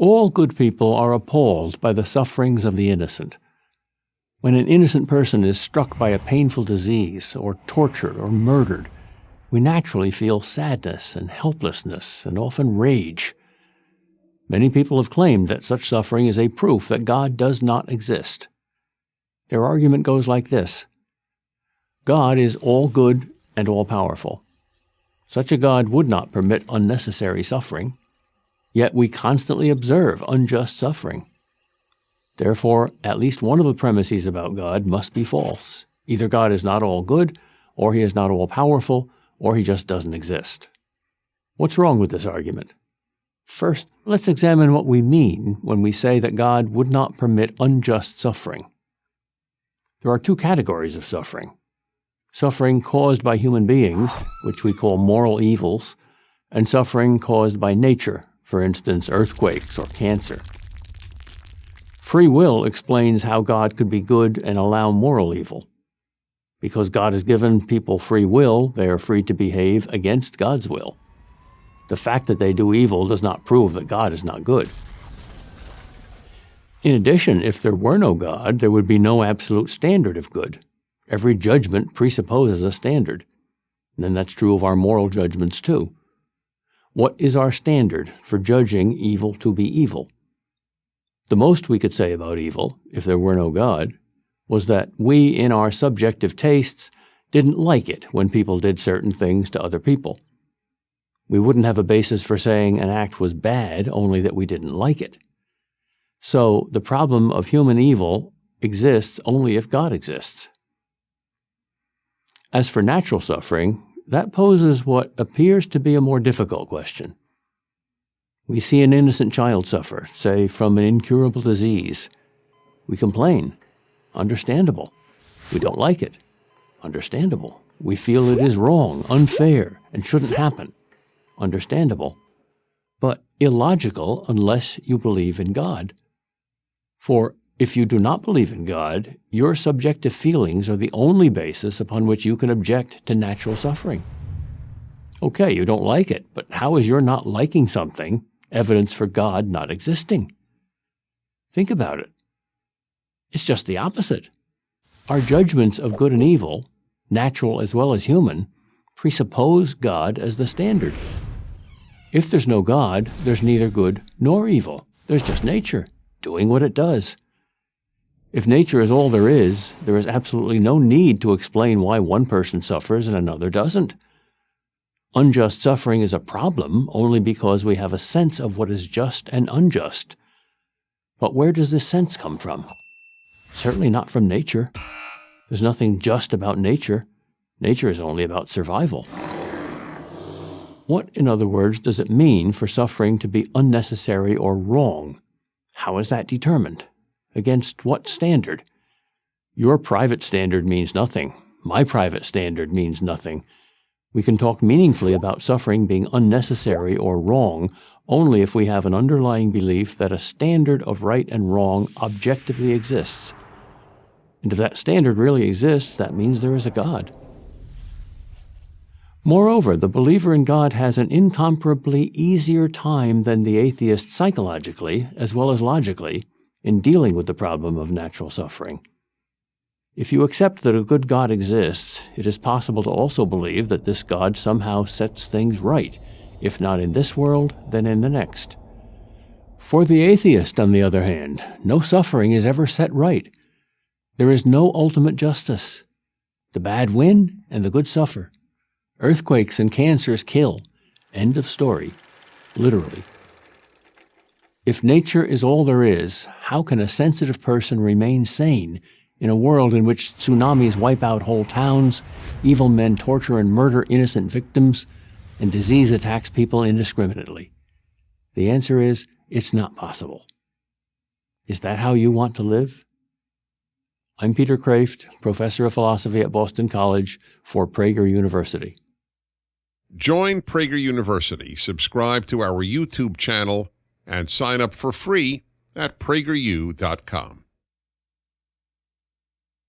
All good people are appalled by the sufferings of the innocent. When an innocent person is struck by a painful disease, or tortured, or murdered, we naturally feel sadness and helplessness and often rage. Many people have claimed that such suffering is a proof that God does not exist. Their argument goes like this: God is all good and all powerful. Such a God would not permit unnecessary suffering, yet we constantly observe unjust suffering. Therefore, at least one of the premises about God must be false. Either God is not all good, or he is not all powerful, or he just doesn't exist. What's wrong with this argument? First, let's examine what we mean when we say that God would not permit unjust suffering. There are two categories of suffering: suffering caused by human beings, which we call moral evils, and suffering caused by nature, for instance, earthquakes or cancer. Free will explains how God could be good and allow moral evil. Because God has given people free will, they are free to behave against God's will. The fact that they do evil does not prove that God is not good. In addition, if there were no God, there would be no absolute standard of good. Every judgment presupposes a standard. And that's true of our moral judgments too. What is our standard for judging evil to be evil? The most we could say about evil, if there were no God, was that we, in our subjective tastes, didn't like it when people did certain things to other people. We wouldn't have a basis for saying an act was bad, only that we didn't like it. So the problem of human evil exists only if God exists. As for natural suffering, that poses what appears to be a more difficult question. We see an innocent child suffer, say, from an incurable disease. We complain. Understandable. We don't like it. Understandable. We feel it is wrong, unfair, and shouldn't happen. Understandable. But illogical unless you believe in God. For if you do not believe in God, your subjective feelings are the only basis upon which you can object to natural suffering. Okay, you don't like it, but how is your not liking something evidence for God not existing? Think about it. It's just the opposite. Our judgments of good and evil, natural as well as human, presuppose God as the standard. If there's no God, there's neither good nor evil. There's just nature, doing what it does. If nature is all there is absolutely no need to explain why one person suffers and another doesn't. Unjust suffering is a problem only because we have a sense of what is just and unjust. But where does this sense come from? Certainly not from nature. There's nothing just about nature. Nature is only about survival. What, in other words, does it mean for suffering to be unnecessary or wrong? How is that determined? Against what standard? Your private standard means nothing. My private standard means nothing. We can talk meaningfully about suffering being unnecessary or wrong only if we have an underlying belief that a standard of right and wrong objectively exists. And if that standard really exists, that means there is a God. Moreover, the believer in God has an incomparably easier time than the atheist psychologically, as well as logically, in dealing with the problem of natural suffering. If you accept that a good God exists, it is possible to also believe that this God somehow sets things right, if not in this world, then in the next. For the atheist, on the other hand, no suffering is ever set right. There is no ultimate justice. The bad win and the good suffer. Earthquakes and cancers kill. End of story. Literally. If nature is all there is, how can a sensitive person remain sane in a world in which tsunamis wipe out whole towns, evil men torture and murder innocent victims, and disease attacks people indiscriminately? The answer is, it's not possible. Is that how you want to live? I'm Peter Kreeft, professor of philosophy at Boston College for Prager University. Join Prager University, subscribe to our YouTube channel, and sign up for free at PragerU.com.